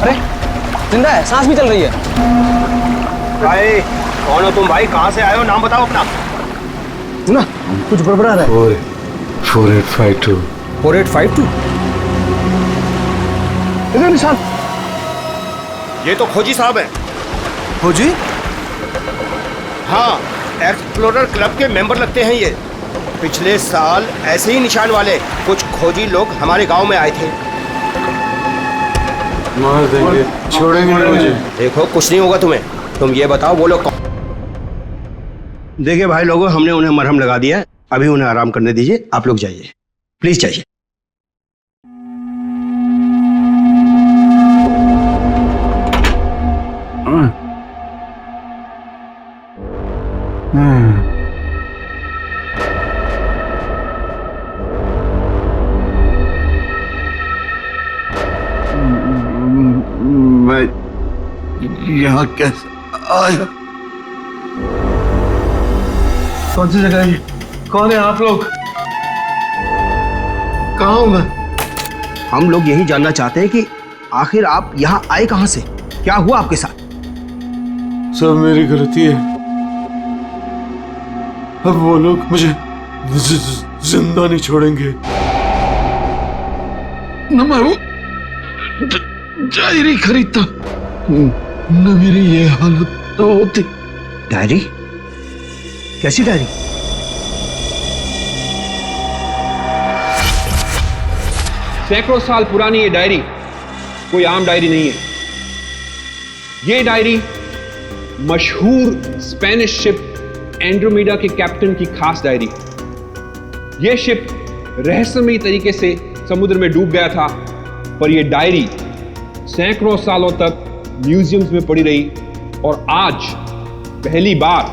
अरे जिंदा है, सांस भी चल रही है। भाई कौन हो तुम भाई? कहाँ से आए हो? नाम बताओ अपना। सुना कुछ गड़बड़ा रहा है। 4852 4852 इधर निशान। ये तो खोजी साहब हैं। खोजी? हाँ, एक्सप्लोरर क्लब के मेंबर लगते हैं ये। पिछले साल ऐसे ही निशान वाले कुछ खोजी लोग हमारे गांव में आए थे। मार देंगे, छोड़ेंगे नहीं मुझे। देखो कुछ नहीं होगा तुम्हें। तुम ये बताओ वो लोग कौन? देखिए भाई लोगों, हमने उन्हें मरहम लगा दिया है। अभी उन्हें आराम करने दीजिए। आप लोग जाइए, प्लीज जाइए। मैं यहाँ कैसे आया? कौन सी जगह है? कौन है आप लोग? कहाँ हूँ मैं? हम लोग यही जानना चाहते हैं कि आखिर आप यहाँ आए कहाँ से? क्या हुआ आपके साथ? सब मेरी गलती है। अब वो लोग मुझे जिंदा नहीं छोड़ेंगे। न मैं वो डायरी खरीदता, न मेरी ये हालत तो होती। डायरी? कैसी डायरी? सैकड़ों साल पुरानी ये डायरी कोई आम डायरी नहीं है। ये डायरी मशहूर स्पेनिश शिप एंड्रोमेडा के कैप्टन की खास डायरी है। यह शिप रहस्यमयी तरीके से समुद्र में डूब गया था, पर यह डायरी सैकड़ों सालों तक म्यूजियम्स में पड़ी रही और आज पहली बार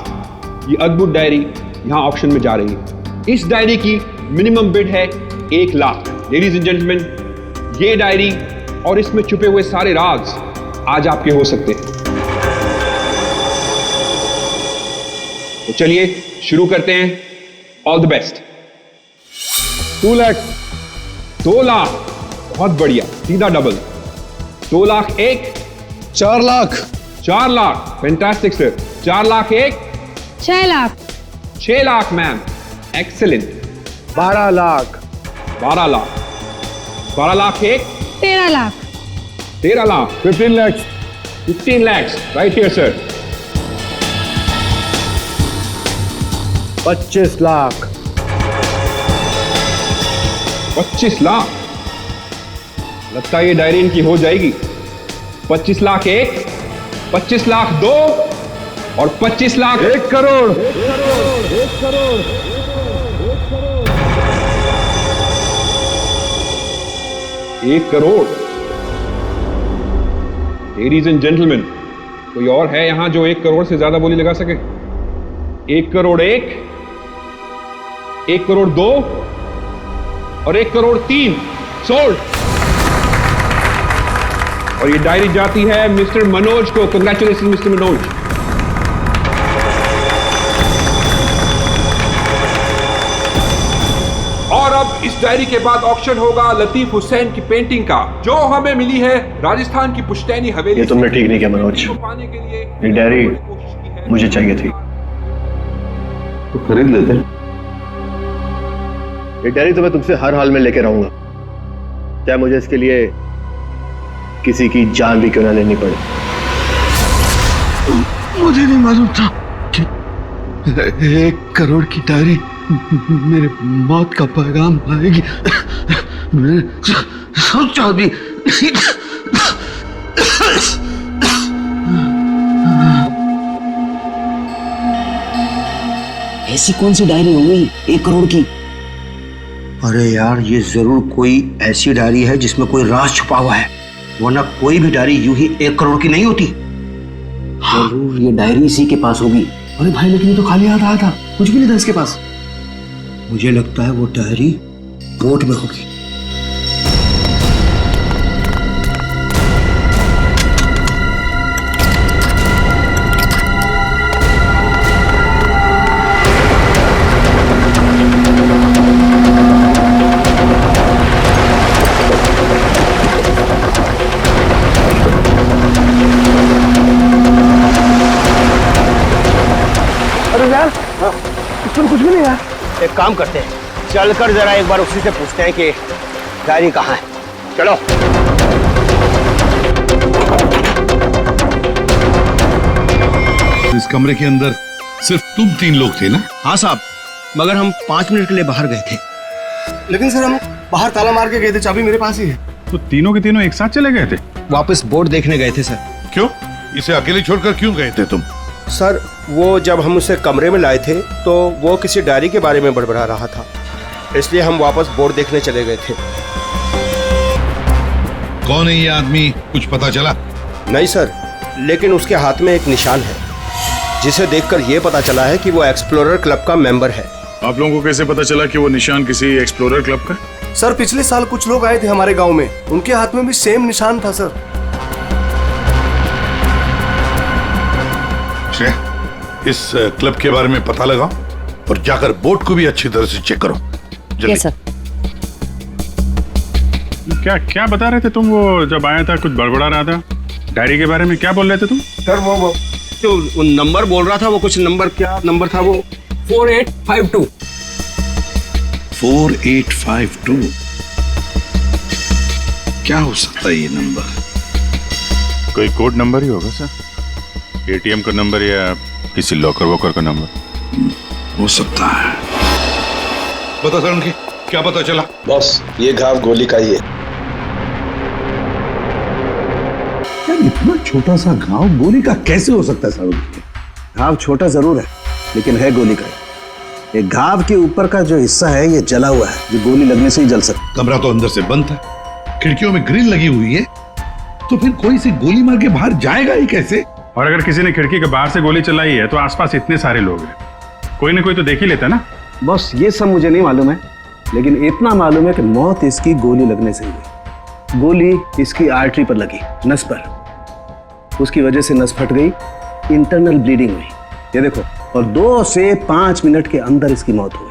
यह अद्भुत डायरी यहां ऑक्शन में जा रही है। इस डायरी की मिनिमम बिड है 1 लाख। लेडीज एंड जेंटलमैन, ये डायरी और इसमें छुपे हुए सारे राज आज आपके हो सकते हैं। तो चलिए शुरू करते हैं। All the best. 2 lakh, 2 lakh, बहुत बढ़िया, सीधा double. 2 lakh 1, 4 lakh, 4 lakh, fantastic sir. 4 lakh 1, 6 lakh, 6 lakh ma'am, excellent. 12 lakh, 12 lakh, 12 lakh 1, 13 lakh, 13 lakh, 15 lakhs, 15 lakhs, right here sir. 25 lakh, 25 lakh. लगता है ये डायरी इनकी हो जाएगी। 25 लाख 1, 25 लाख 2 और 25 lakh 1 crore. 1 crore. Ladies and gentleman, कोई और है यहां जो 1 करोड़ से ज्यादा बोली लगा सके? 1 करोड़ 1, 1 करोड़ 2 और 1 करोड़ 3 सोल्ड। और ये डायरी जाती है मिस्टर मनोज को। Congratulation mister Manoj. और अब इस डायरी के बाद ऑक्शन होगा लतीफ हुसैन की पेंटिंग का, जो हमें मिली है राजस्थान की पुश्तैनी हवेली। ये तुमने ठीक नहीं किया मनोज। पाने के लिए ये डायरी मुझे चाहिए थी, तो खरीद लेते। ये डायरी तो मैं तुमसे हर हाल में लेके रहूंगा, चाहे मुझे इसके लिए किसी की जान भी क्यों ना लेनी पड़े। मुझे नहीं मालूम था कि 1 करोड़ की डायरी मेरे मौत का पैगाम लाएगी। मैंने सोचा भी नहीं। ऐसी कौन सी डायरी हो गई 1 करोड़ की? अरे यार, ये जरूर कोई ऐसी डायरी है जिसमें कोई राज छुपा हुआ है, वरना कोई भी डायरी यूं ही 1 करोड़ की नहीं होती। जरूर ये डायरी इसी के पास होगी। अरे भाई, लेकिन ये तो खाली हाथ आया था, कुछ भी नहीं था इसके पास। मुझे लगता है वो डायरी बोट में होगी। कुछ भी नहीं यार। एक काम करते हैं, चलकर जरा एक बार उसी से पूछते हैं कि डायरी कहाँ है। चलो। इस कमरे के अंदर सिर्फ तुम 3 लोग थे ना? हाँ साहब, मगर हम 5 मिनट के लिए बाहर गए थे। लेकिन सर हम बाहर ताला मार के गए थे, चाबी मेरे पास ही है। तो तीनों के तीनों एक साथ चले गए थे? वापस बोर्ड देखने गए थे सर। क्यों? इसे अकेले छोड़कर क्यों गए थे तुम? सर वो जब हम उसे कमरे में लाए थे तो वो किसी डायरी के बारे में बड़बड़ा रहा था, इसलिए हम वापस बोर्ड देखने चले गए थे। कौन है ये आदमी, कुछ पता चला? नहीं सर, लेकिन उसके हाथ में एक निशान है जिसे देखकर ये पता चला है कि वो एक्सप्लोरर क्लब का मेंबर है। आप लोगों को कैसे पता चला कि वो निशान किसी एक्सप्लोरर क्लब का? सर पिछले साल कुछ लोग आए थे हमारे गांव में, उनके हाथ में भी सेम निशान था सर। इस क्लब के बारे में पता लगाओ और जाकर बोर्ड को भी अच्छी तरह से चेक करो। जल्दी। Yes sir. क्या क्या बता रहे थे तुम? वो जब आया था कुछ बड़बड़ा रहा था, डायरी के बारे में क्या बोल रहे थे तुम? सर वो जो नंबर बोल रहा था, वो कुछ नंबर, क्या नंबर था वो? 4852। 4852 क्या हो सकता है ये नंबर? कोई कोड नंबर ही होगा सर, एटीएम का नंबर या किसी लॉकर वॉकर का नंबर हो सकता है। बता सर, उनकी क्या पता चला? बॉस ये घाव गोली का ही है। यार इतना छोटा सा घाव गोली का कैसे हो सकता है सर? घाव छोटा जरूर है लेकिन है गोली का। ये घाव के ऊपर का जो हिस्सा है ये जला हुआ है, जो गोली लगने से ही जल सकता। कमरा तो अंदर से बंद था, खिड़कियों में ग्रिल लगी हुई है, तो फिर कोई से गोली मार के बाहर जाएगा ही कैसे? और अगर किसी ने खिड़की के बाहर से गोली चलाई है तो आसपास इतने सारे लोग हैं, कोई ना कोई तो देख ही लेता ना। बस ये सब मुझे नहीं मालूम है, लेकिन इतना मालूम है कि मौत इसकी गोली लगने से हुई। गोली इसकी आर्टरी पर लगी, नस पर। उसकी वजह से नस फट गई, इंटरनल ब्लीडिंग हुई। ये देखो, और 2 से 5 मिनट के अंदर इसकी मौत हुई।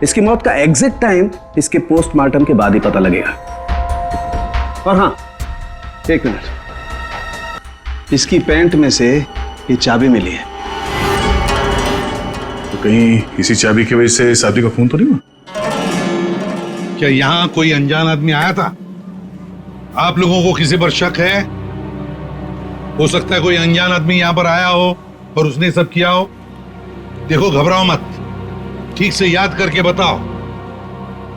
इसकी मौत का एग्जैक्ट टाइम इसके पोस्टमार्टम के बाद ही पता लगेगा। और हाँ, 1 मिनट, इसकी पैंट में से ये चाबी मिली है। तो कहीं इसी चाबी की वजह से शादी का खून तो नहीं हुआ? क्या यहाँ कोई अनजान आदमी आया था? आप लोगों को किसी पर शक है? हो सकता है कोई अनजान आदमी यहाँ पर आया हो और उसने सब किया हो। देखो घबराओ मत, ठीक से याद करके बताओ।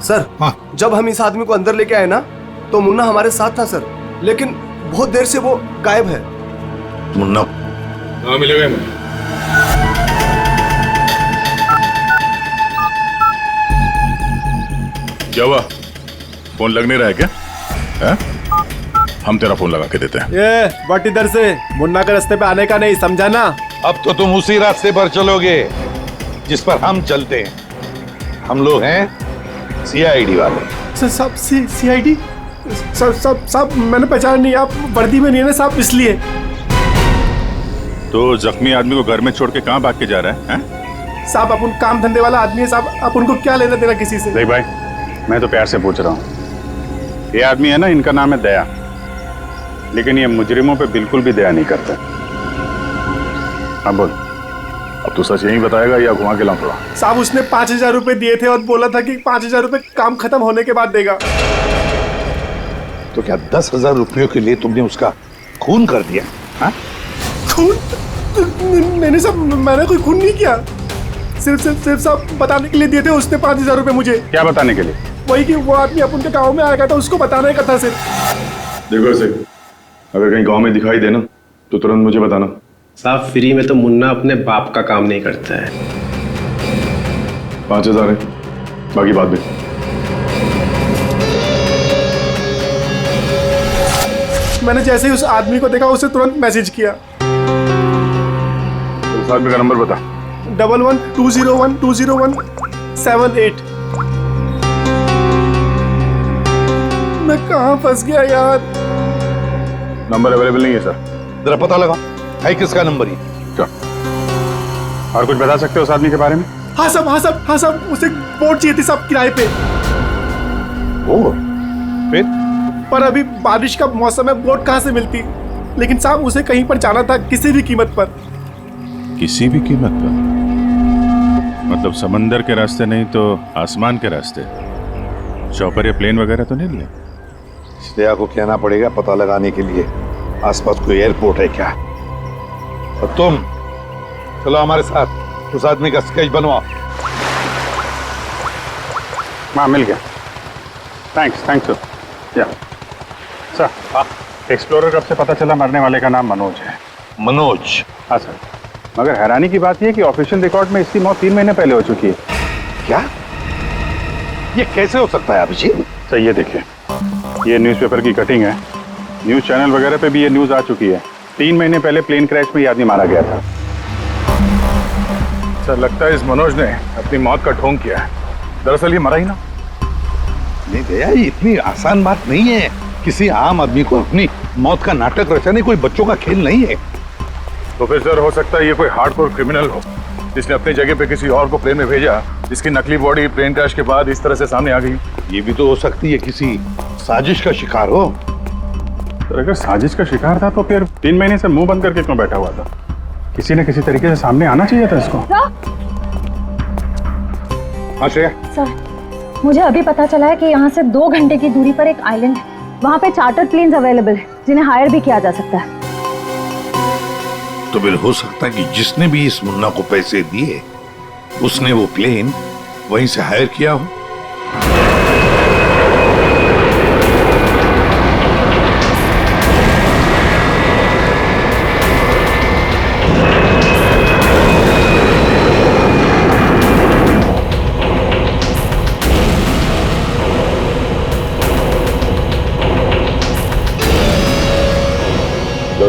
सर हाँ, जब हम इस आदमी को अंदर लेके आए ना तो मुन्ना हमारे साथ था सर, लेकिन बहुत देर से वो गायब है। मुन्ना? हाँ मिलेगा मुझे। क्या हुआ, फोन लग नहीं रहा है क्या? है? हम तेरा फोन लगा के देते हैं। ये बट इधर से मुन्ना के रास्ते पे आने का नहीं, समझा ना? अब तो तुम उसी रास्ते पर चलोगे जिस पर हम चलते हैं। हम लोग हैं सीआईडी वाले। सब सीआईडी? सब मैंने पहचान नहीं, आप वर्दी में नहीं है ना साहब, इसलिए। तो जख्मी आदमी को घर में छोड़ के कहाँ भाग के जा रहा है? साहब अपन काम धंधे वाला आदमी है साहब, आप उनको क्या लेना देना किसी से? देख भाई, मैं तो प्यार से पूछ रहा हूँ, ये आदमी है ना, इनका नाम है दया, लेकिन ये मुजरिमों पे बिल्कुल भी दया नहीं करता। हाँ बोल, अब तू सच यही बताएगा या घुमा के लाऊं थोड़ा? साहब उसने 5000 रुपए दिए थे और बोला था कि 5000 रुपए काम खत्म होने के बाद देगा। तो क्या 10,000 रुपयों के लिए तुमने उसका खून कर दिया? हाँ? खून? मैंने कोई खून नहीं किया, सिर्फ साहब बताने के लिए दिए थे उसने 5000 रुपए मुझे। क्या बताने के लिए? वही कि वो आदमी अपन के गाँव में आएगा था, उसको बताने का था सिर्फ। देखो ऐसे, अगर कहीं गांव में दिखाई देना तो तुरंत मुझे बताना। साहब फ्री में तो मुन्ना अपने बाप का काम नहीं करता है। 5000 है, बाकी बाद में। मैंने जैसे ही उस आदमी को देखा उसे तुरंत मैसेज किया। तो उस आदमी का नंबर बता। 1120120178। मैं कहाँ फंस गया यार? नंबर अवेलेबल नहीं है सर। जरा पता लगा है किसका नंबर ही। क्या और कुछ बता सकते हो उस आदमी के बारे में? हाँ साहब उसे बोट चाहिए थी साहब किराए पे। ओ, फिर? पर अभी बारिश का मौसम है, बोट कहाँ से मिलती? लेकिन साहब उसे कहीं पर जाना था किसी भी कीमत पर। किसी भी कीमत पर? मतलब समंदर के रास्ते नहीं तो आसमान के रास्ते? चौपर या प्लेन वगैरह तो नहीं लिया? श्रेया को कहना पड़ेगा पता लगाने के लिए आसपास कोई एयरपोर्ट है क्या। और तुम चलो हमारे साथ, उस आदमी का स्केच बनवाओ। हाँ मिल गया। थैंक्स या सर। एक्सप्लोरर कब से पता चला मरने वाले का नाम मनोज है? मनोज? हाँ सर, मगर हैरानी की बात यह कि ऑफिशियल रिकॉर्ड में इसकी मौत 3 महीने पहले हो चुकी है। क्या? ये कैसे हो सकता है अभिजीत? सर ये देखिए, ये न्यूज़पेपर की कटिंग है, न्यूज़ चैनल वगैरह पे भी ये न्यूज़ आ चुकी है। 3 महीने पहले प्लेन क्रैश में ये आदमी मारा गया था। सर लगता है इस मनोज ने अपनी मौत का ढोंग किया है। दरअसल ये मरा ही ना। नहीं दया, ये इतनी आसान बात नहीं है। किसी आम आदमी को अपनी मौत का नाटक रचाने कोई बच्चों का खेल नहीं है। तो फिर सर हो सकता है ये कोई हार्डकोर क्रिमिनल हो जिसने अपनी जगह पे किसी और को प्लेन में भेजा, जिसकी नकली बॉडी प्लेन क्रैश के बाद इस तरह से सामने आ गई। ये भी तो हो सकती है किसी साजिश का शिकार हो। तो अगर साजिश का शिकार था तो फिर 3 महीने से मुंह बंद करके क्यों बैठा हुआ था? किसी न किसी तरीके से सामने आना चाहिए था इसको। हाँ श्रेया। सर, मुझे अभी पता चला है कि यहाँ से 2 घंटे की दूरी पर एक आइलैंड है। वहाँ पे चार्टर प्लेन्स अवेलेबल है जिन्हें हायर भी किया जा सकता है। तो फिर हो सकता है कि जिसने भी इस मुन्ना को पैसे दिए उसने वो प्लेन वहीं से हायर किया हो।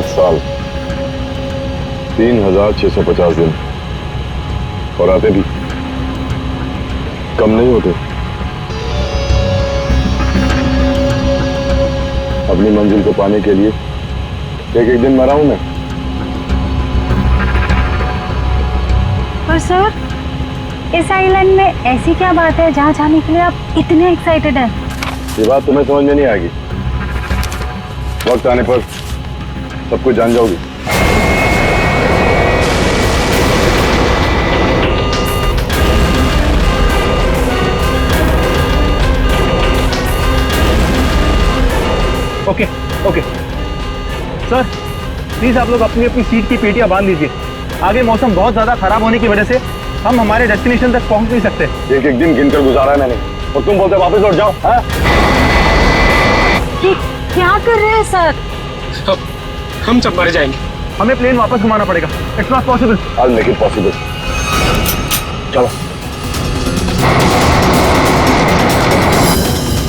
साल 3650 दिन और आते भी कम नहीं होते। अपनी मंजिल को पाने के लिए एक एक दिन मरा हूं मैं। पर सर, इस आइलैंड में ऐसी क्या बात है जहाँ जाने के लिए आप इतने एक्साइटेड हैं? ये बात तुम्हें समझ में नहीं आएगी, वक्त आने पर सब कुछ जान जाओगी। ओके सर, प्लीज आप लोग अपनी अपनी सीट की पेटियां बांध लीजिए। आगे मौसम बहुत ज्यादा खराब होने की वजह से हम हमारे डेस्टिनेशन तक पहुंच नहीं सकते। एक एक दिन गिनकर गुजारा है मैंने और तुम बोलते वापस लौट जाओ। क्या कर रहे हैं सर? हम सब मर जाएंगे। हमें प्लेन वापस घुमाना पड़ेगा। It's not possible. I'll make it possible। चलो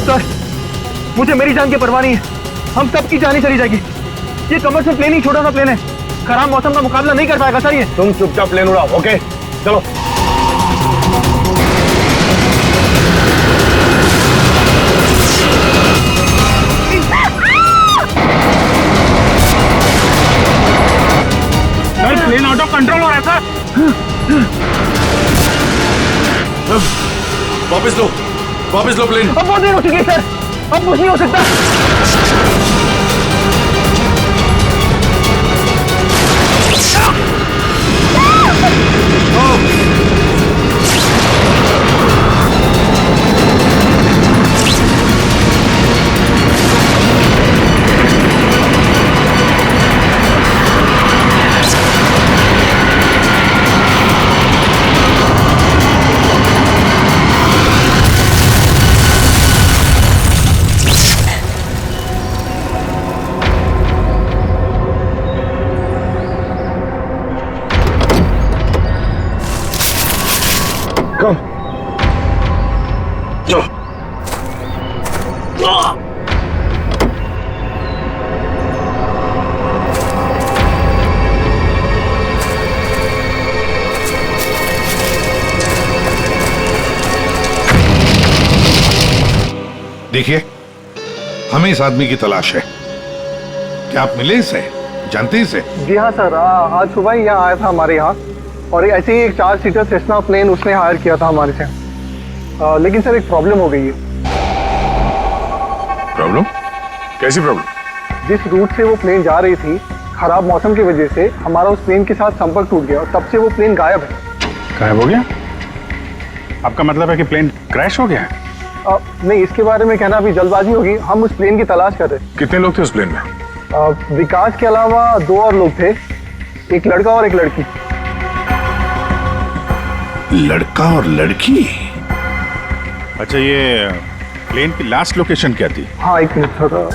सर, मुझे मेरी जान की परवाह नहीं है। हम सबकी जान चली जाएगी। ये कमर्शियल प्लेन ही छोटा सा प्लेन है, खराब मौसम का मुकाबला नहीं कर पाएगा सर। ये तुम चुपचाप प्लेन उड़ाओ। ओके चलो। प्लेन आउट ऑफ कंट्रोल हो रहा है सर। वापस लो प्लेन। अब बहुत देर हो चुकी है सर, अब कुछ नहीं हो सकता। देखिए, हमें इस आदमी की तलाश है। क्या आप मिले इसे? जानते हैं इसे? जी हाँ सर, आज सुबह ही यहाँ आया था हमारे यहाँ, और ऐसे ही एक 4 सीटर सेस्ना प्लेन उसने हायर किया था हमारे से। लेकिन सर एक प्रॉब्लम हो गई है। प्रॉब्लम? कैसी प्रॉब्लम? जिस रूट से वो प्लेन जा रही थी, खराब मौसम की वजह से हमारा उस प्लेन के साथ संपर्क टूट गया और तब से वो प्लेन गायब है। गायब हो गया? आपका मतलब है कि प्लेन क्रैश हो गया है? नहीं, इसके बारे में कहना अभी जल्दबाजी होगी। हम उस प्लेन की तलाश कर रहे कितने लोग थे उस प्लेन में? हैं। विकास के अलावा 2 और लोग थे, एक लड़का और एक लड़की। लड़का और लड़की? अच्छा, ये प्लेन की लास्ट लोकेशन क्या थी? हाँ, एक मिनट थोड़ा।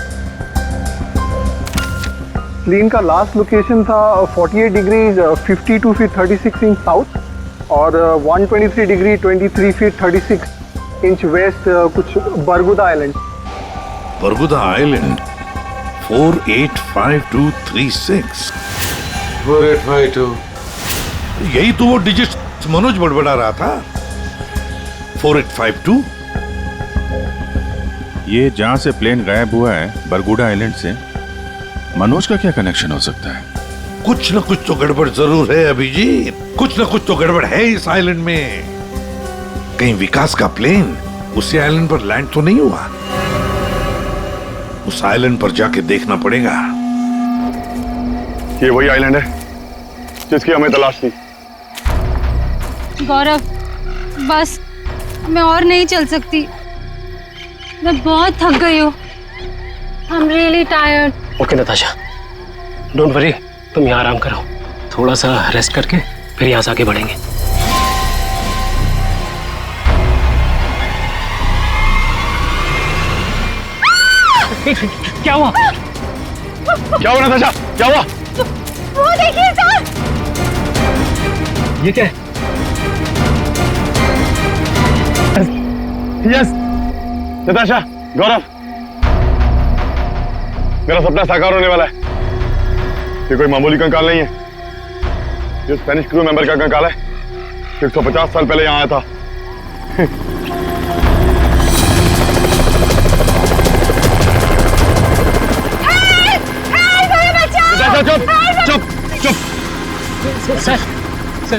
प्लेन का लास्ट लोकेशन था 48 डिग्री 52 फीट 36 इंच साउथ और 123 डिग्री 23 फीट 36 इंच वेस्ट, कुछ बरगुदा आइलैंड। बरगुदा आइलैंड 485236। 4852। यही तो वो डिजिट मनोज बड़बड़ा रहा था। 4852। ये जहां से प्लेन गायब हुआ है बरगुडा आइलैंड से, मनोज का क्या कनेक्शन हो सकता है? कुछ न कुछ तो गड़बड़ जरूर है अभिजीत, कुछ न कुछ तो गड़बड़ है इस आइलैंड में। कहीं विकास का प्लेन उसी आइलैंड पर लैंड तो नहीं हुआ? उस आइलैंड पर जाके देखना पड़ेगा। ये वही आइलैंड है जिसकी हमें तलाश थी। गौरव, बस मैं और नहीं चल सकती, मैं बहुत थक गई हूँ। I am really tired. Okay Natasha, don't worry, तुम यहाँ आराम करो, थोड़ा सा रेस्ट करके फिर यहाँ से आगे बढ़ेंगे। क्या हुआ? क्या हुआ नताशा, क्या हुआ? वो देखिए सर। ये क्या है? यस नताशा, गौरव, मेरा सपना साकार होने वाला है। ये कोई मामूली कंकाल नहीं है, ये स्पेनिश क्रू मेंबर का कंकाल है। 150 साल पहले यहाँ आया था। चुप चुप चुप।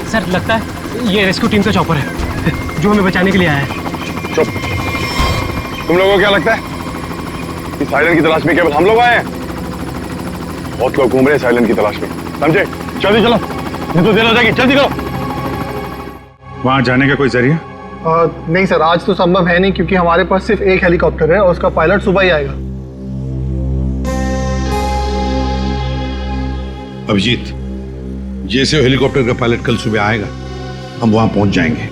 सर लगता है ये रेस्क्यू टीम का चॉपर है जो हमें बचाने के लिए आया है। चुप। तुम लोगों को क्या लगता है इस आइलैंड की तलाश में केवल हम लोग आए हैं? बहुत लोग घूम रहे हैं इस आइलैंड की तलाश में, समझे? जल्दी चलो, नहीं तो देर हो जाएगी, जल्दी करो। वहां जाने का कोई जरिया? नहीं सर, आज तो संभव है नहीं क्योंकि हमारे पास सिर्फ एक हेलीकॉप्टर है और उसका पायलट सुबह ही आएगा। अभिजीत, जैसे हेलीकॉप्टर का पायलट कल सुबह आएगा हम वहां पहुंच जाएंगे,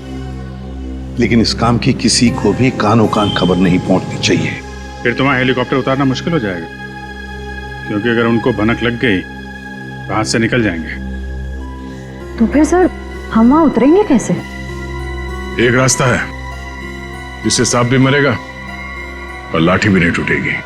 लेकिन इस काम की किसी को भी कानो कान खबर नहीं पहुंचनी चाहिए। फिर तो वहां हेलीकॉप्टर उतारना मुश्किल हो जाएगा, क्योंकि अगर उनको भनक लग गई तो हाथ से निकल जाएंगे। तो फिर सर हम वहाँ उतरेंगे कैसे? एक रास्ता है जिससे सांप भी मरेगा और लाठी भी नहीं टूटेगी।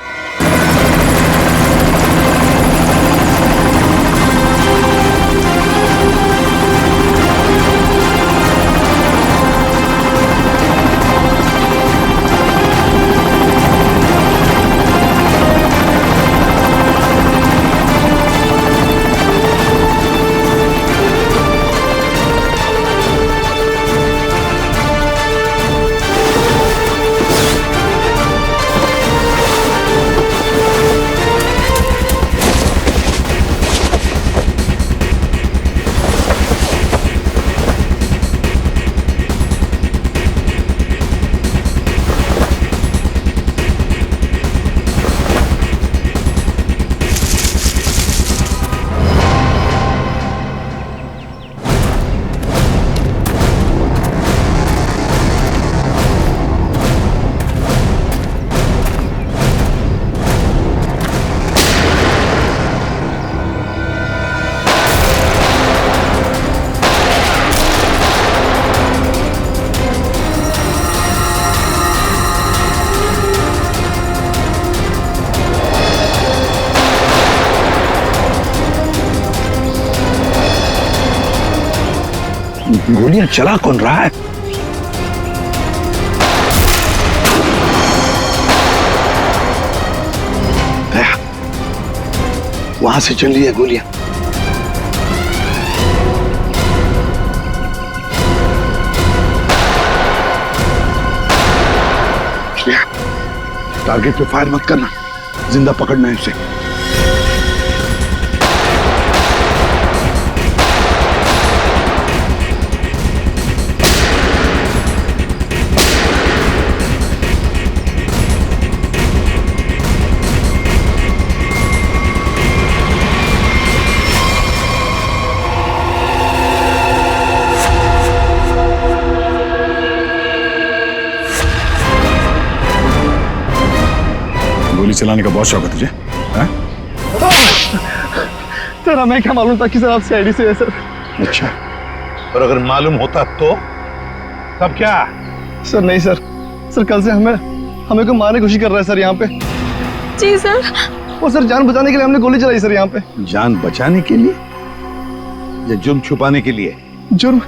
गोलियां चला कौन रहा है? वहां से चल रही है गोलियां। टारगेट पे फायर मत करना, जिंदा पकड़ना है उसे। चलाने का बहुत शौक है तुझे? हाँ? सर हमें क्या मालूम था कि सर आप सीआईडी से है सर। अच्छा, और अगर मालूम होता तो तब क्या? सर नहीं सर, सर कल से हमें को मारने की कोशिश कर रहा है सर यहाँ पे। जी सर। वो सर जान बचाने के लिए हमने गोली चलाई सर यहाँ पे। जान बचाने के लिए या जुर्म छुपाने के लिए? जुर्म?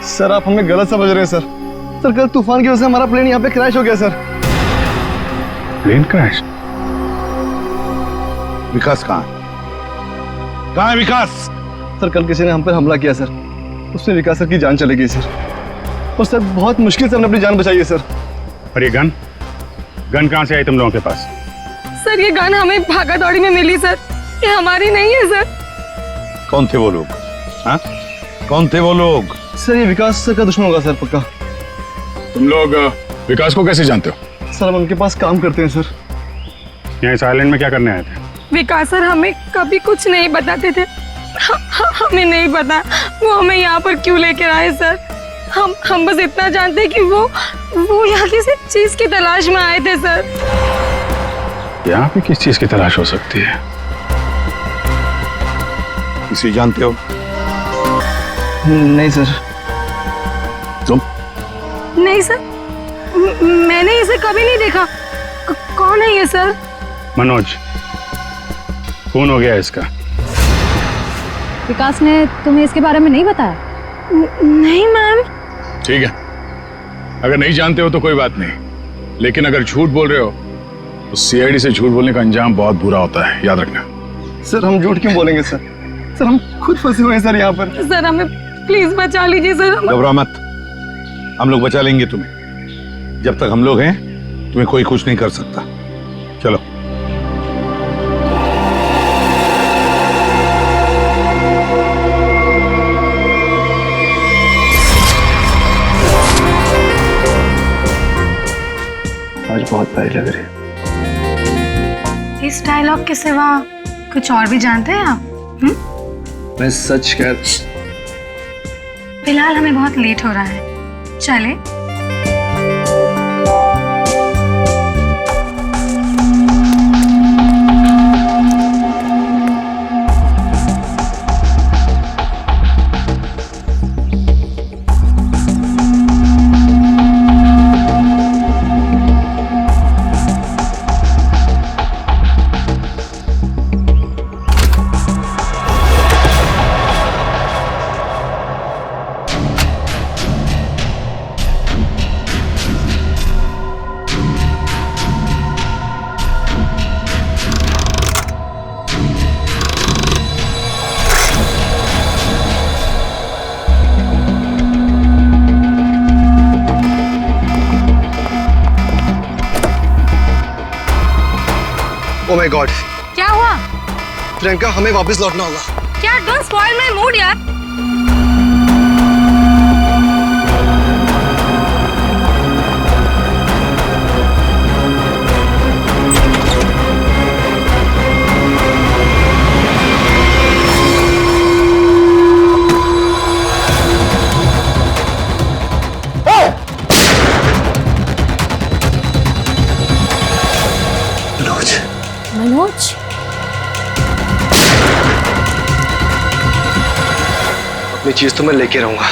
सर आप हमें गलत समझ रहे हैं सर। सर कल तूफान की वजह से हमारा प्लेन यहाँ पे क्रैश हो गया सर। Plane crash? विकास कहाँ है विकास? सर कल किसी ने हम पर हमला किया सर, उसमें विकास सर की जान चली गई सर। और सर बहुत मुश्किल से हमने अपनी जान बचाई है सर। और ये गन कहाँ से आई तुम लोगों के पास? सर ये गन हमें भागा दौड़ी में मिली सर, ये हमारी नहीं है सर। कौन थे वो लोग? हाँ, कौन थे वो लोग? सर ये विकास सर का दुश्मन होगा सर पक्का। तुम लोग विकास को कैसे जानते हो? सर हम उनके पास काम करते हैं सर। यहाँ इस आइलैंड में क्या करने आए थे? विकास सर हमें कभी कुछ नहीं बताते थे। हमें नहीं पता वो हमें यहाँ पर क्यों लेकर आए सर। हम बस इतना जानते कि वो यहाँ किसी चीज की तलाश में आए थे सर। यहाँ पे किस चीज की तलाश हो सकती है? किसी जानते हो? नहीं सर। तुम? नहीं सर, मैंने इसे कभी नहीं देखा। कौन है ये सर? मनोज, खून हो गया इसका। विकास ने तुम्हें इसके बारे में नहीं बताया? नहीं मैम। ठीक है, अगर नहीं जानते हो तो कोई बात नहीं, लेकिन अगर झूठ बोल रहे हो तो सीआईडी से झूठ बोलने का अंजाम बहुत बुरा होता है, याद रखना। सर हम झूठ क्यों बोलेंगे सर? सर हम खुद फंसे हुए हैं सर यहाँ पर। सर हमें प्लीज बचा लीजिए सर। घबरा मत, हम लोग बचा लेंगे तुम्हें। जब तक हम लोग हैं तुम्हें कोई कुछ नहीं कर सकता। चलो। आज बहुत प्यारी लग रही है। इस डायलॉग के सिवा कुछ और भी जानते हैं आप? मैं सच कह। फिलहाल हमें बहुत लेट हो रहा है, चले? ओह माय गॉड, क्या हुआ? प्रियंका हमें वापस लौटना होगा। क्या? डोंट स्पॉइल माय मूड यार। मनोज, अपनी चीज तो मैं लेके रहूंगा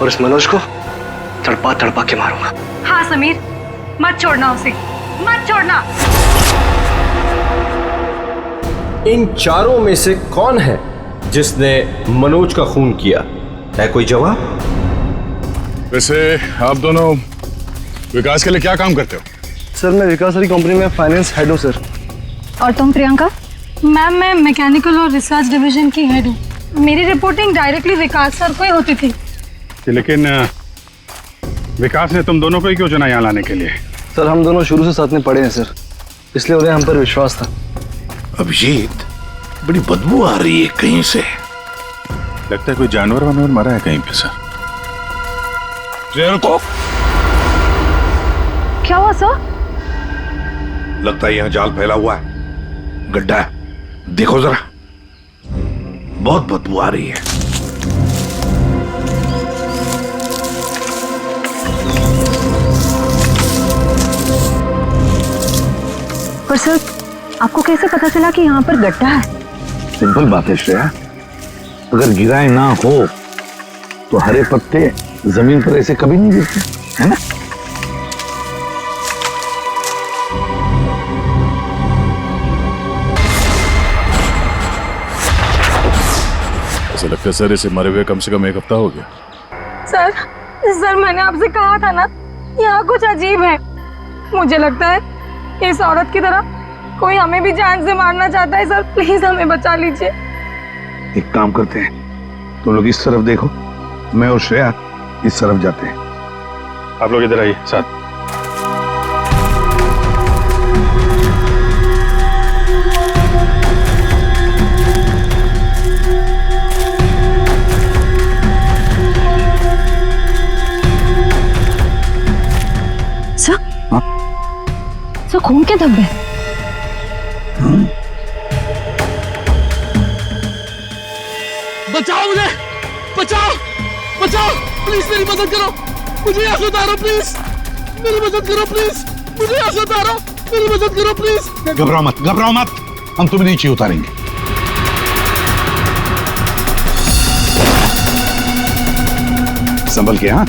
और इस मनोज को तड़पा तड़पा के मारूंगा। हाँ समीर, मत छोड़ना उसे, मत छोड़ना। इन चारों में से कौन है जिसने मनोज का खून किया? है कोई जवाब? वैसे आप दोनों विकास के लिए क्या काम करते हो? सर मैं विकास सर की कंपनी में फाइनेंस हेड हूँ सर। और तुम प्रियंका? मैम मैं मैकेनिकल और रिसर्च डिवीजन की हेड हूँ। मेरी रिपोर्टिंग डायरेक्टली विकास सर को ही होती थी। लेकिन विकास ने तुम दोनों को ही क्यों चुना यहाँ लाने के लिए? सर हम दोनों शुरू से साथ में पढ़े हैं सर, इसलिए उन्हें हम पर विश्वास था। अभिजीत, बड़ी बदबू आ रही है कहीं से। लगता है कोई जानवर वानवर मरा है कहीं पे सर। को क्या हुआ सर? लगता है यहाँ जाल फैला हुआ है, गड्ढा है। देखो जरा, बहुत बदबू आ रही है। पर सर, आपको कैसे पता चला कि यहाँ पर गड्ढा है? सिंपल बात है श्रेया, अगर गिराए ना हो तो हरे पत्ते जमीन पर ऐसे कभी नहीं गिरते, है ना? ऐसा लगता है सर इसे मरे हुए कम से कम 1 हफ्ता हो गया। सर मैंने आपसे कहा था ना, यहाँ कुछ अजीब है। मुझे लगता है इस औरत की तरह कोई हमें भी जान से मारना चाहता है। सर प्लीज हमें बचा लीजिए। एक काम करते हैं, तुम लोग इस तरफ देखो, मैं और श्रेया इस तरफ जाते हैं। आप लोग इधर आइए साथ। सर खून के धब्बे। बचाओ मुझे, बचाओ बचाओ, प्लीज मेरी मदद करो, मुझे यहाँ से उतारो प्लीज, मेरी मदद करो प्लीज, मुझे यहाँ से उतारो, मेरी मदद करो प्लीज। घबराओ मत, हम तुम्हें नीचे उतारेंगे। संभल के, हाँ?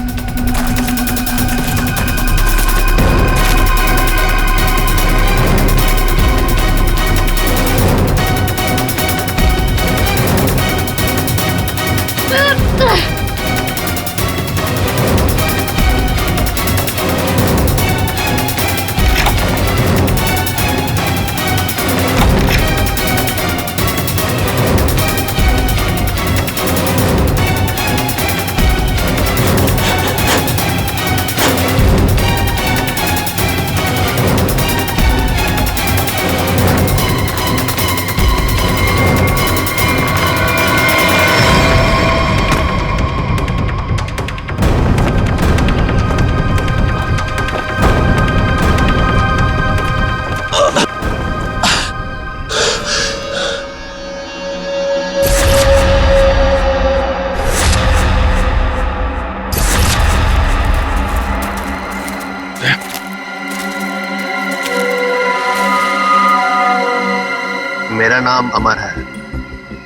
मेरा नाम अमर है,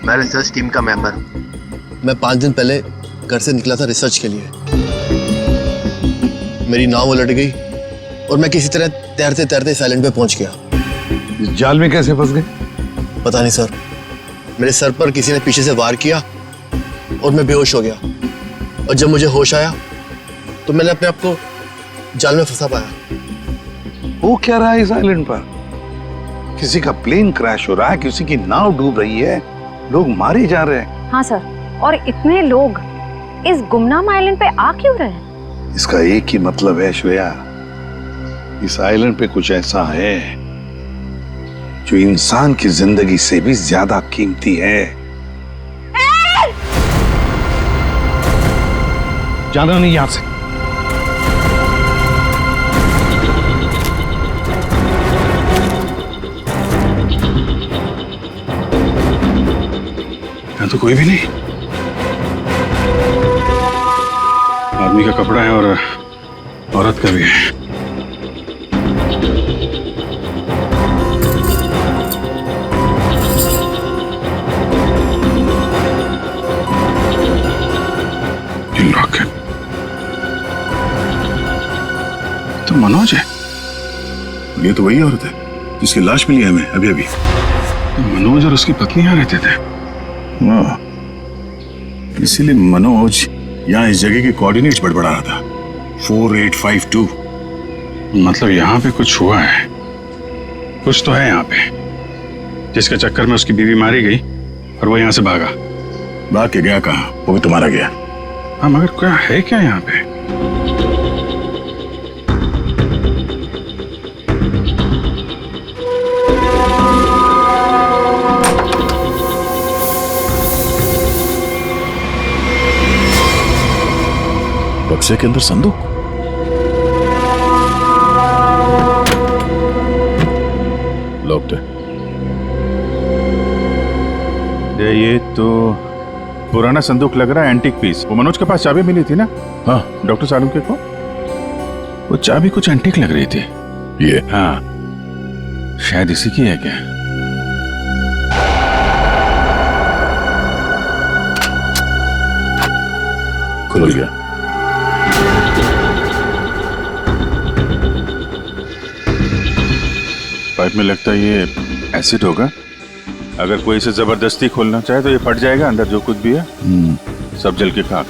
मैं रिसर्च टीम का मेंबर हूँ। मैं 5 दिन पहले घर से निकला था रिसर्च के लिए। मेरी नाव उलट गई और मैं किसी तरह तैरते तैरते इस आइलैंड पे पहुंच गया। इस जाल में कैसे फंस गए? पता नहीं सर, मेरे सर पर किसी ने पीछे से वार किया और मैं बेहोश हो गया। और जब मुझे होश आया तो मैंने अपने आप को जाल में फंसा पाया। वो क्या रहा है इस आइलैंड पर? किसी का प्लेन क्रैश हो रहा है, किसी की नाव डूब रही है, लोग मारे जा रहे हैं। हाँ सर, और इतने लोग इस गुमनाम आइलैंड पे आ क्यों रहे हैं? इसका एक ही मतलब है श्रेया, इस आइलैंड पे कुछ ऐसा है जो इंसान की जिंदगी से भी ज्यादा कीमती है। जाना नहीं यहां से। यहाँ तो कोई भी नहीं। आदमी का कपड़ा है और औरत का भी है। तो मनोज है, ये तो वही औरत है जिसकी लाश मिली हमें अभी अभी। तो मनोज और उसकी पत्नी यहाँ रहते थे। इसीलिए मनोज यहाँ इस जगह के कोऑर्डिनेट्स बड़बड़ा रहा था, 4852। मतलब यहाँ पे कुछ हुआ है, कुछ तो है यहाँ पे, जिसके चक्कर में उसकी बीवी मारी गई और वो यहाँ से भागा। भाग के गया कहाँ? वो भी तुम्हारा गया। हाँ, मगर क्या है क्या यहाँ पे? बक्से के अंदर संदूक। लॉक्ड है। ये तो पुराना संदूक लग रहा है, एंटीक पीस। वो मनोज के पास चाबी मिली थी ना? हाँ, डॉक्टर सालुंके को वो चाबी कुछ एंटीक लग रही थी। ये हाँ, शायद इसी की है क्या? खुल गया। पाइप में लगता है ये एसिड होगा। अगर कोई इसे जबरदस्ती खोलना चाहे तो ये फट जाएगा, अंदर जो कुछ भी है सब जल के खाक।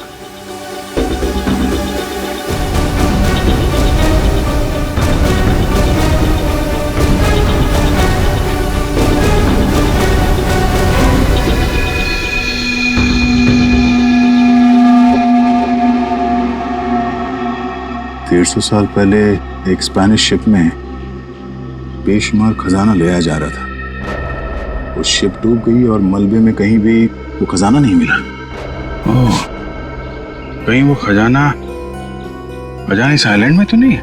सौ साल पहले एक स्पेनिश शिप में बेशुमार खजाना ले आया जा रहा था। वो शिप डूब गई और मलबे में कहीं भी वो खजाना नहीं मिला। ओह, कहीं वो खजाना इस आइलैंड में तो नहीं है?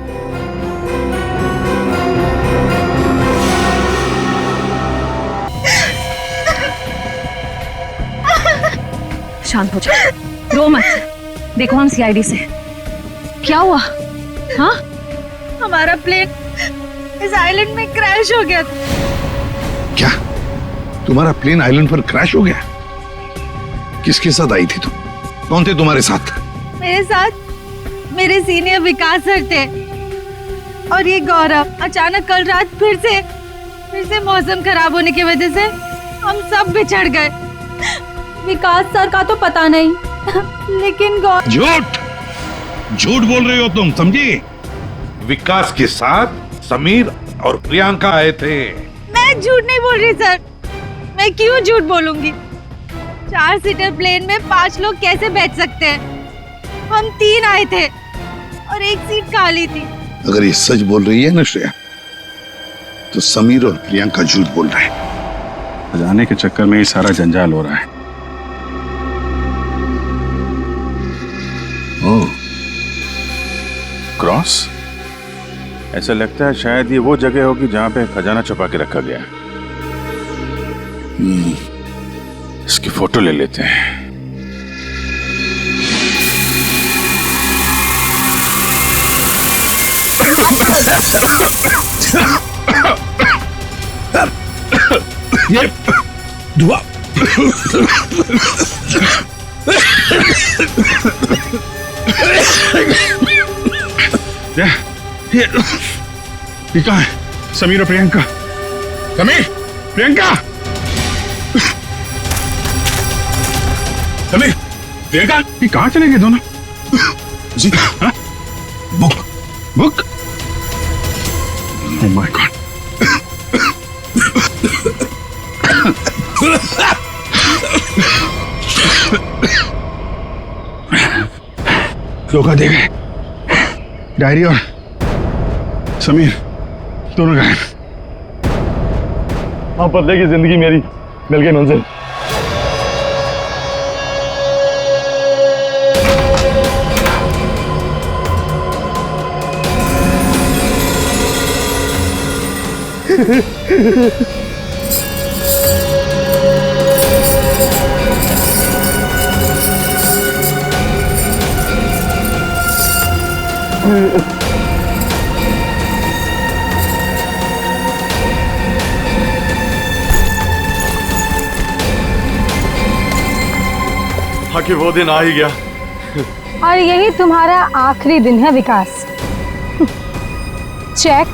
शांत हो जाओ, रो मत। देखो हम सीआईडी से। क्या हुआ? हाँ, हमारा प्लेन इस आइलैंड में क्रैश हो गया। क्या तुम्हारा प्लेन आइलैंड पर क्रैश हो गया? किसके साथ आई थी तुम? कौन थे तुम्हारे साथ? मेरे साथ मेरे सीनियर विकास सर थे और ये गौरव। अचानक कल रात फिर से मौसम खराब होने की वजह से हम सब बिछड़ गए। विकास सर का तो पता नहीं, लेकिन झूठ बोल रही हो तुम, समझी? विकास के साथ समीर और प्रियंका आए थे। मैं झूठ नहीं बोल रही सर। मैं क्यों झूठ बोलूंगी? 4 सीटर प्लेन में 5 लोग कैसे बैठ सकते हैं? हम 3 आए थे और 1 सीट खाली थी। अगर ये सच बोल रही है ना श्रेया, तो समीर और प्रियंका झूठ बोल रहे हैं। जाने के चक्कर में ये सारा जंजाल हो रहा है। ओह, क्रॉस? ऐसा लगता है शायद ये वो जगह होगी जहां पे खजाना छुपा के रखा गया। इसकी फोटो ले लेते हैं। ये धुआं ये कहाँ है? समीर और प्रियंका। समीर, प्रियंका, समीर, प्रियंका, ये कहाँ चले गए दोनों? जी हाँ? बुक। Oh my God. धोखा दे गए। डायरी और समीर दोनों गायब। हाँ, बदले की जिंदगी मेरी मिल गई मंजिल। हाँ कि वो दिन आ ही गया। और यही तुम्हारा आखिरी दिन है विकास। चेक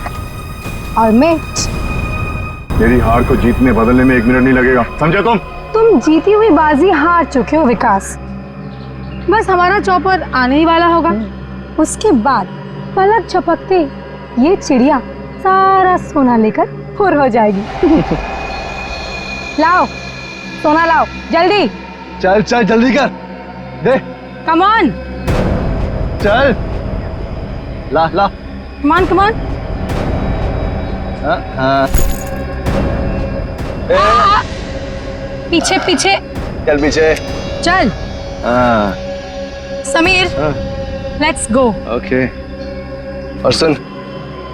और मेट। मेरी हार को जीतने बदलने में 1 मिनट नहीं लगेगा, समझे तुम? तुम जीती हुई बाजी हार चुके हो विकास। बस हमारा चौपर आने ही वाला होगा। उसके बाद पलक झपकते ये चिड़िया सारा सोना लेकर फुर हो जाएगी। लाओ सोना, लाओ जल्दी। चल चल जल्दी कर दे। कम ऑन, चल ला ला। Come on come on. पीछे पीछे चल पीछे चल। Sameer, let's go. ओके। और सुन,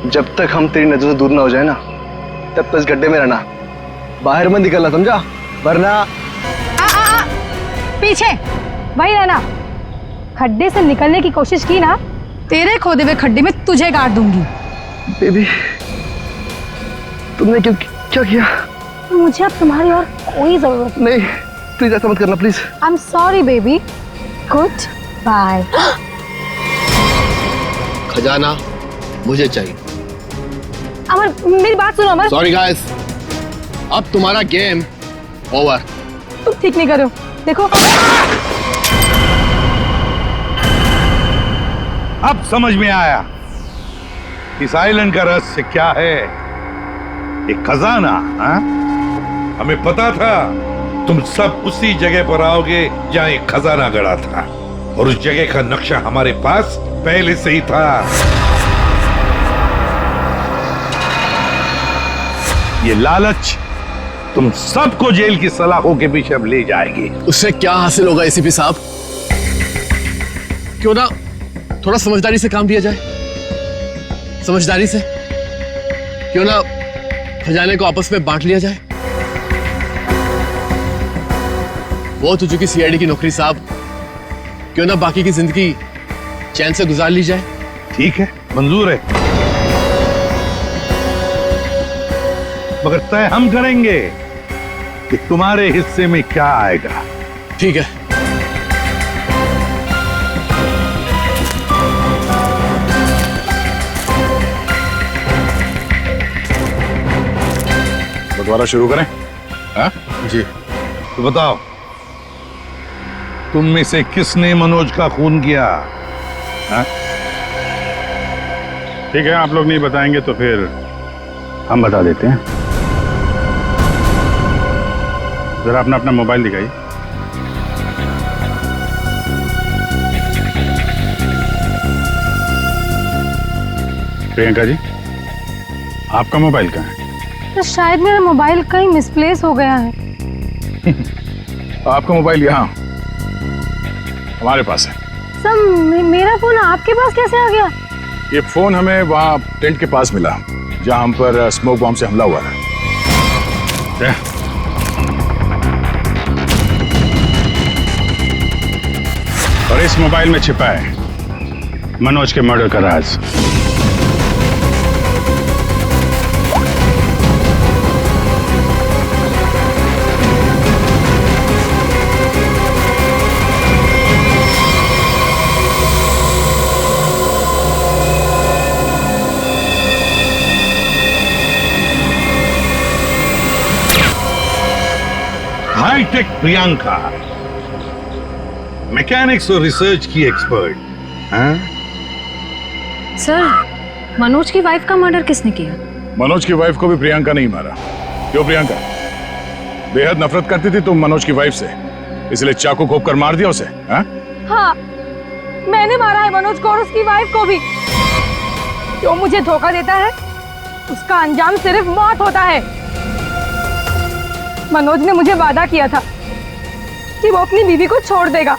जब तक हम तेरी नजर से दूर ना हो जाए ना, तब तक इस गड्ढे में रहना, बाहर मत निकलना, समझा? वरना पीछे वही रहना। खड्डे से निकलने की कोशिश की ना, तेरे खोदे हुए खड्डे में तुझे गाड़ दूंगी। बेबी तुमने क्यों क्या किया? मुझे अब तुम्हारी और कोई जरूरत नहीं, प्लीज ऐसा मत करना please. I am sorry baby. Good bye. खजाना मुझे चाहिए। अमर मेरी बात सुनो अमर। सॉरी गाइस, अब तुम्हारा गेम ओवर। तुम ठीक नहीं कर रहे हो, देखो। अब समझ में आया इस आइलैंड का रहस्य क्या है। एक खजाना। हाँ? हमें पता था तुम सब उसी जगह पर आओगे जहां एक खजाना गड़ा था, और उस जगह का नक्शा हमारे पास पहले से ही था। ये लालच तुम सबको जेल की सलाखों के पीछे अब ले जाएगी। उससे क्या हासिल होगा एसीपी साहब? क्यों ना थोड़ा समझदारी से काम लिया जाए। समझदारी से क्यों ना खजाने को आपस में बांट लिया जाए। बहुत हो चुकी सीआईडी की नौकरी साहब, क्यों ना बाकी की जिंदगी चैन से गुजार ली जाए। ठीक है, मंजूर है, मगर तय हम करेंगे कि तुम्हारे हिस्से में क्या आएगा। ठीक है। बंटवारा शुरू करें? हाँ? जी। तो बताओ, तुम में से किसने मनोज का खून किया? हाँ? ठीक है, आप लोग नहीं बताएंगे तो फिर हम बता देते हैं। जरा अपना अपना मोबाइल दिखाइए। प्रियंका जी, आपका मोबाइल कहाँ है? तो शायद मेरा मोबाइल कहीं मिसप्लेस हो गया है। आपका मोबाइल यहाँ हमारे पास है। सर मेरा फोन आपके पास कैसे आ गया? ये फोन हमें वहाँ टेंट के पास मिला जहाँ हम पर स्मोक बॉम्ब से हमला हुआ था। और इस मोबाइल में छिपा है मनोज के मर्डर का राज। हाईटेक प्रियंका, मैकेनिक्स और रिसर्च की एक्सपर्ट। हाँ? सर मनोज की वाइफ का मर्डर किसने किया? मनोज की वाइफ को भी प्रियंका नहीं मारा। क्यों प्रियंका? बेहद नफरत करती थी तुम मनोज की वाइफ से, इसलिए चाकू घोंप कर मार दिया उसे। हाँ? हाँ, मैंने मारा है मनोज को और उसकी वाइफ को भी। जो मुझे धोखा देता है उसका अंजाम सिर्फ मौत होता है। मनोज ने मुझे वादा किया था कि वो अपनी बीवी को छोड़ देगा,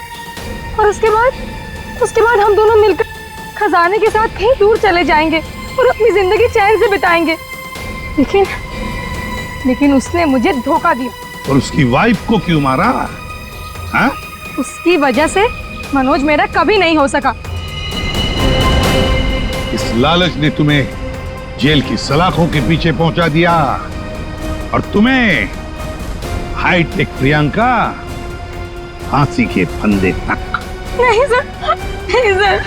और उसके बाद हम दोनों मिलकर खजाने के साथ कहीं दूर चले जाएंगे और अपनी जिंदगी चैन से बिताएंगे। लेकिन उसने मुझे धोखा दिया। और उसकी वाइफ को क्यों मारा? हाँ? उसकी वजह से मनोज मेरा कभी नहीं हो सका। इस लालच ने तुम्हें जेल की सलाखों के पीछे पहुंचा दिया, और तुम्हें हाईटेक प्रियंका फांसी के फंदे तक। नहीं सर, नहीं सर।